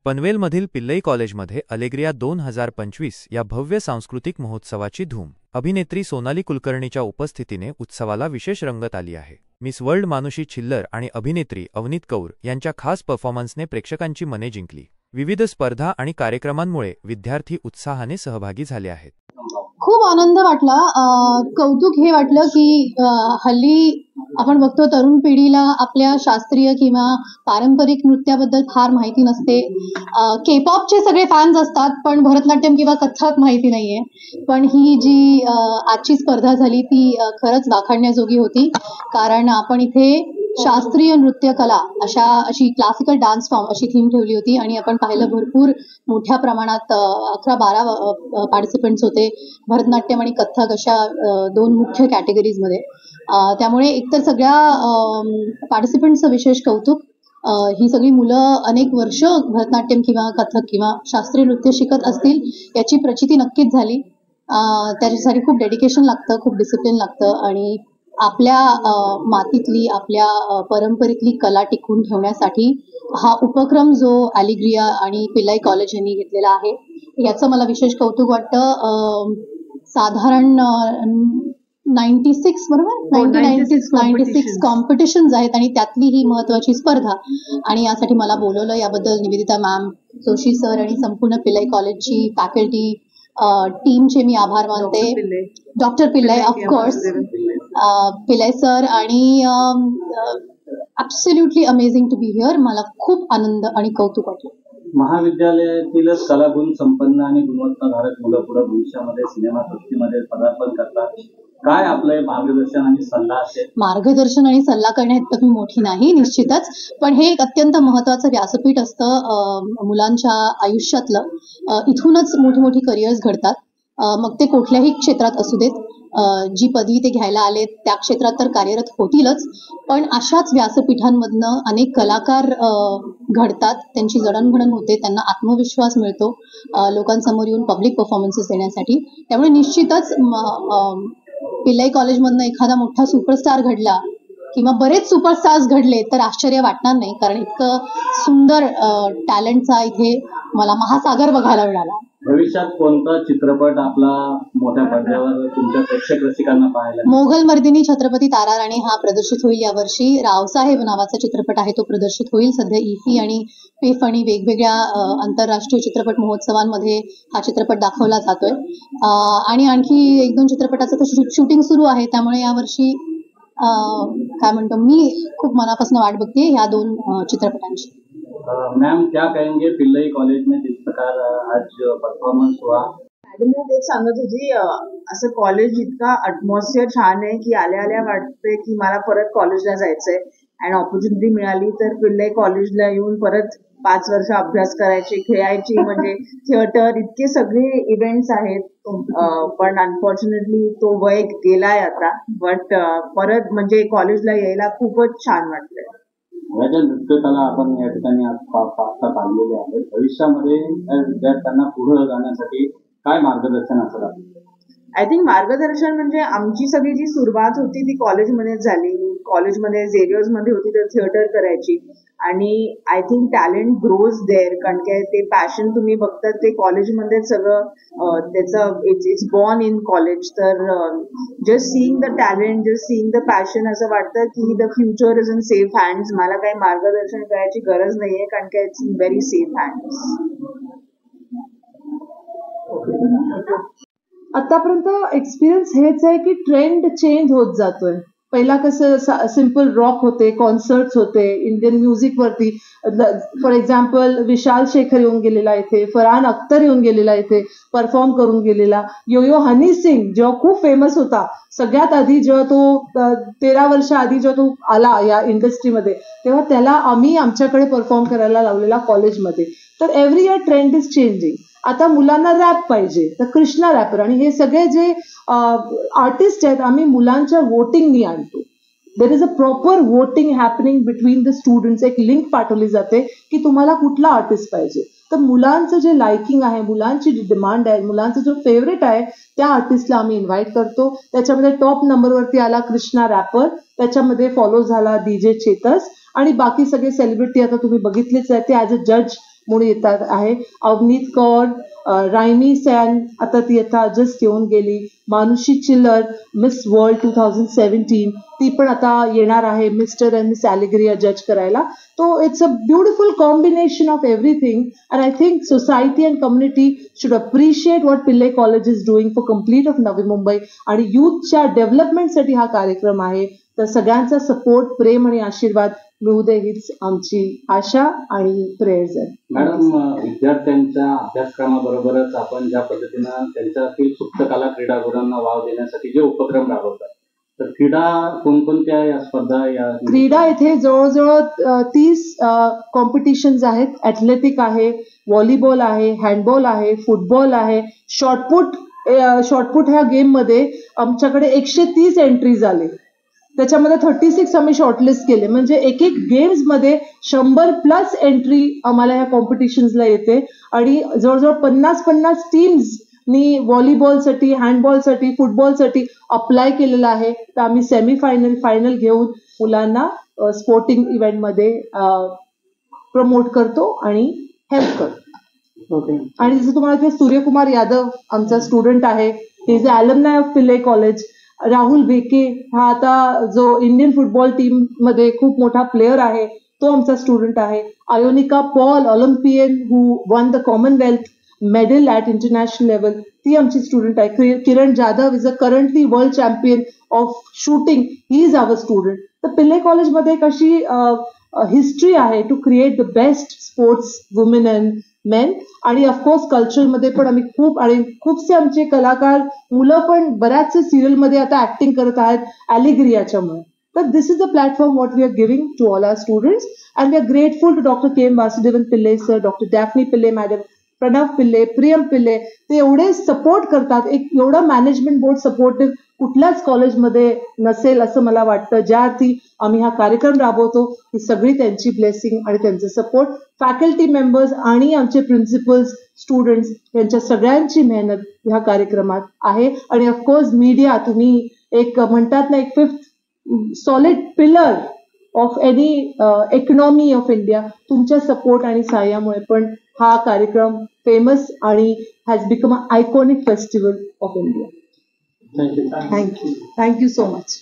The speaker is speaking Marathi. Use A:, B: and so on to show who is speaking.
A: पनवेलमधील पिल्लई कॉलेजमध्ये अलेग्रिया 2025 या भव्य सांस्कृतिक महोत्सवाची धूम. अभिनेत्री सोनाली कुलकर्णीच्या उपस्थितीने उत्सवाला विशेष रंगत आली आहे. मिस वर्ल्ड मानुषी छिल्लर आणि अभिनेत्री अवनीत कौर यांच्या खास परफॉर्मन्सने प्रेक्षकांची मने जिंकली. विविध स्पर्धा आणि कार्यक्रमांमुळे विद्यार्थी उत्साहाने सहभागी झाले आहेत.
B: खूप आनंद वाटला. कौतुक हे वाटलं की हल्ली आपण बघतो तरुण पिढीला आपल्या शास्त्रीय किंवा पारंपरिक नृत्याबद्दल फार माहिती नसते. के-पॉपचे सगळे फॅन्स असतात पण भरतनाट्यम किंवा कथ्थक माहिती नाहीये. पण ही जी आजची स्पर्धा झाली ती खरंच वाखाणण्याजोगी होती, कारण आपण इथे शास्त्रीय नृत्य कला अशी क्लासिकल डान्स फॉर्म अशी थीम ठेवली होती आणि आपण पाहिलं भरपूर मोठ्या प्रमाणात 11-12 पार्टिसिपंट्स होते. भरतनाट्यम आणि कथ्थक अशा दोन मुख्य कॅटेगरीजमध्ये. त्यामुळे एकतर सगळ्या पार्टिसिपंट्सचं विशेष कौतुक. ही सगळी मुलं अनेक वर्ष भरतनाट्यम किंवा कथ्थक किंवा शास्त्रीय नृत्य शिकत असतील याची प्रचिती नक्कीच झाली. त्याच्यासाठी खूप डेडिकेशन लागतं, खूप डिसिप्लिन लागतं आणि आपल्या मातीतली आपल्या परंपरेतली कला टिकवून ठेवण्यासाठी हा उपक्रम जो अलेग्रिया आणि पिल्लई कॉलेज यांनी घेतलेला आहे याचं मला विशेष कौतुक वाटतं. साधारण 96 बरोबर 96 कॉम्पिटिशन्स आहेत आणि त्यातली ही महत्वाची स्पर्धा. आणि यासाठी मला बोलवलं याबद्दल निवेदिता मॅम, जोशी सर आणि संपूर्ण पिल्लई कॉलेजची फॅकल्टी टीमचे मी आभार मानते. Doctor Pillai of course, Pillai sir आणि absolutely amazing to be here. मला खूप आनंद आणि कौतुक वाटलं.
C: महाविद्यालयातीलच कलागुण संपन्न आणि गुणवत्ताधारक मुलं पुढे भविष्यामध्ये सिनेमा सृष्टीमध्ये पदार्पण करतात. काय आपलं मार्गदर्शन आणि सल्ला असेल?
B: मार्गदर्शन आणि सल्ला करण्यात मी मोठी नाही निश्चितच, पण हे एक अत्यंत महत्वाचं व्यासपीठ असतं मुलांच्या आयुष्यातलं. इथूनच मोठी मोठी करिअर्स घडतात, मग ते कुठल्याही क्षेत्रात असू देत. जी पदवी ते घ्यायला आले त्या क्षेत्रात तर कार्यरत होतीलच, पण अशाच व्यासपीठांमधनं अनेक कलाकार घडतात, त्यांची जडणघडण होते, त्यांना आत्मविश्वास मिळतो लोकांसमोर येऊन पब्लिक परफॉर्मन्सेस देण्यासाठी. त्यामुळे निश्चितच पिल्लई कॉलेजमधनं एखादा मोठा सुपरस्टार घडला किंवा बरेच सुपरस्टार्स घडले तर आश्चर्य वाटणार नाही, कारण इतकं सुंदर टॅलेंटचा इथे मला महासागर बघायला मिळाला.
C: भविष्यात कोणता चित्रपट आपला मोठ्या पडद्यावर तुमच्या प्रेक्षक रसिकांना पाहायला?
B: मोगल मर्दिनी छत्रपती ताराराणी हा प्रदर्शित होईल यावर्षी. रावसाहेब नावाचा चित्रपट आहे तो प्रदर्शित होईल. सध्या इफी आणि पेफ आणि वेगवेगळ्या आंतरराष्ट्रीय चित्रपट महोत्सवांमध्ये हा चित्रपट दाखवला जातोय. आणि आणखी 1-2 चित्रपटाचं तर शूटिंग सुरू आहे. त्यामुळे यावर्षी काय म्हणतो मी खूप मनापासून वाट बघते ह्या 2 चित्रपटांची.
C: मैम क्या कहेंगे पिल्लई कॉलेज में जिस प्रकार आज परफॉर्मन्स हुआ?
D: मॅडम तेच सांगत होती, असं कॉलेज इतका अटमॉस्फिअर छान आहे की आल्या आल्या वाटते की मला परत कॉलेजला जायचंय. आणि ऑपॉर्च्युनिटी मिळाली तर पिल्लई कॉलेजला येऊन परत 5 वर्ष अभ्यास करायची, खेळायची, म्हणजे थिएटर इतके सगळे इव्हेंट्स आहेत. पण अनफॉर्च्युनेटली तो वय गेलाय आता. बट परत म्हणजे कॉलेजला यायला खूपच छान वाटलंय.
C: ज्या नृत्यकला आपण या ठिकाणी आता पाहिलेले आहे, भविष्यामध्ये विद्यार्थ्यांना पुढे जाण्यासाठी काय मार्गदर्शन असेल?
D: आय थिंक मार्गदर्शन म्हणजे आमची सगळी जी सुरुवात होती ती कॉलेजमध्येच झाली. कॉलेजमध्ये झेवियर्समध्ये होती तर थिएटर करायची. आणि I think talent grows there, कारण काय ते पॅशन तुम्ही बघतात ते कॉलेजमध्ये सगळं त्याचं इट्स बॉर्न इन कॉलेज. तर just seeing the talent, just seeing the passion असं वाटतं की the future is in safe hands. मला काही मार्गदर्शन करायची गरज नाहीये, कारण काय it's in very safe hands.
E: आतापर्यंत एक्सपिरियन्स हेच आहे की ट्रेंड चेंज होत जातोय. पहिला कसं सिम्पल रॉक होते, कॉन्सर्ट्स होते इंडियन म्युझिक वरती. फॉर एक्झाम्पल विशाल शेखर येऊन गेलेला इथे, फरहान अख्तर येऊन गेलेला इथे परफॉर्म करून गेलेला. यो हनी सिंग जेव्हा खूप फेमस होता सगळ्यात आधी, जेव्हा तो 13 वर्ष आधी जेव्हा तो आला या इंडस्ट्रीमध्ये, तेव्हा त्याला आम्ही आमच्याकडे परफॉर्म करायला लावलेला कॉलेजमध्ये. तर every year trend is changing. आता मुलांना रॅप पाहिजे तर कृष्णा रॅपर आणि हे सगळे जे आर्टिस्ट आहेत आम्ही मुलांच्या वोटिंगनी आणतो. There is a proper voting happening between the students. एक लिंक पाठवली जाते की तुम्हाला कुठला आर्टिस्ट पाहिजे. तर मुलांचं जे लाइकिंग आहे, मुलांची जी डिमांड आहे, मुलांचा जो फेवरेट आहे त्या आर्टिस्टला आम्ही इन्व्हाइट करतो. त्याच्यामध्ये टॉप नंबरवरती आला कृष्णा रॅपर, त्याच्यामध्ये फॉलो झाला DJ चेतस आणि बाकी सगळे सेलिब्रिटी आता तुम्ही बघितलेच आहे ते ॲज अ जज म्हणून येतात आहे. अवनीत कौर, रायमी सॅन आता ती आता जस्ट येऊन गेली. मानुषी चिल्लर मिस वर्ल्ड 2017 ती पण आता येणार आहे मिस्टर अँड मिस ॲलेग्रिया जज करायला. तो it's a beautiful combination of everything and I think society and community should appreciate what Pillai college is doing for complete of Navi Mumbai आणि युथच्या डेव्हलपमेंटसाठी हा कार्यक्रम आहे. तर सगळ्यांचा सपोर्ट, प्रेम आणि आशीर्वाद मिळू दे हीच आमची आशा आणि प्रेयर्स आहे.
C: मॅडम, विद्यार्थ्यांच्या अभ्यासक्रमाबरोबरच आपण ज्या पद्धतीनं त्यांच्यातील सुप्त कला क्रीडागुणांना वाव देण्यासाठी जे उपक्रम राबवतात, तर क्रीडा कोणकोणत्या या स्पर्धा या
E: क्रीडा इथे जवळजवळ 30 कॉम्पिटिशन्स आहेत. ॲथलेटिक आहे, व्हॉलीबॉल आहे, हँडबॉल आहे, फुटबॉल आहे, शॉर्टपुट ह्या गेममध्ये आमच्याकडे 130 एंट्रीज आले. त्याच्यामध्ये 36 आम्ही शॉर्टलिस्ट केले. म्हणजे एक गेम्समध्ये 100+ एंट्री आम्हाला ह्या कॉम्पिटिशन्सला येते आणि जवळजवळ 50 टीम्सनी व्हॉलीबॉलसाठी, हँडबॉलसाठी, फुटबॉलसाठी अप्लाय केलेलं आहे. तर आम्ही सेमीफायनल, फायनल घेऊन मुलांना स्पोर्टिंग इव्हेंटमध्ये प्रमोट करतो आणि हेल्प करतो.
C: ओके.
E: आणि जसं तुम्हाला ते सूर्यकुमार यादव आमचा स्टुडंट आहे, ही इज अ ॲलमनाय ऑफ पिल्ले कॉलेज. राहुल बेके हा आता जो इंडियन फुटबॉल टीम मध्ये खूप मोठा प्लेअर आहे, तो आमचा स्टुडंट आहे. Ayonika Paul, Olympian who won the Commonwealth medal at international level, ती आमची स्टुडंट आहे. Kiran Jadhav is a currently world champion of shooting, he is our student. तर पिल्ले कॉलेजमध्ये एक अशी हिस्ट्री आहे to create the best sports women and men. आणि ऑफकोर्स कल्चरमध्ये पण आम्ही खूपसे आमचे कलाकार मुलं पण बऱ्याचशा सिरियलमध्ये आता ऍक्टिंग करत आहेत ॲलेग्रियाच्यामुळे. तर this is the platform what we are giving to all our students and we are grateful to doctor K. Vasudevan Pillai sir, doctor Daphne Pillai madam, Pranav Pillai, Priyam पिल्ले. ते एवढे सपोर्ट करतात. एक एवढं मॅनेजमेंट बोर्ड सपोर्टिव्ह कुठल्याच कॉलेजमध्ये नसेल असं मला वाटतं. ज्या अर्थी आम्ही हा कार्यक्रम राबवतो ही सगळी त्यांची ब्लेसिंग आणि त्यांचं सपोर्ट, फॅकल्टी मेंबर्स आणि आमचे प्रिन्सिपल्स, स्टुडंट्स यांच्या सगळ्यांची मेहनत ह्या कार्यक्रमात आहे. आणि ऑफकोर्स मीडिया, तुम्ही एक म्हणतात ना, एक 5th solid pillar of any economy of India, तुमच्या सपोर्ट आणि सहाय्यामुळे पण हा कार्यक्रम फेमस आणि has become a iconic festival of India.
C: Thank you.
E: Thank you so much.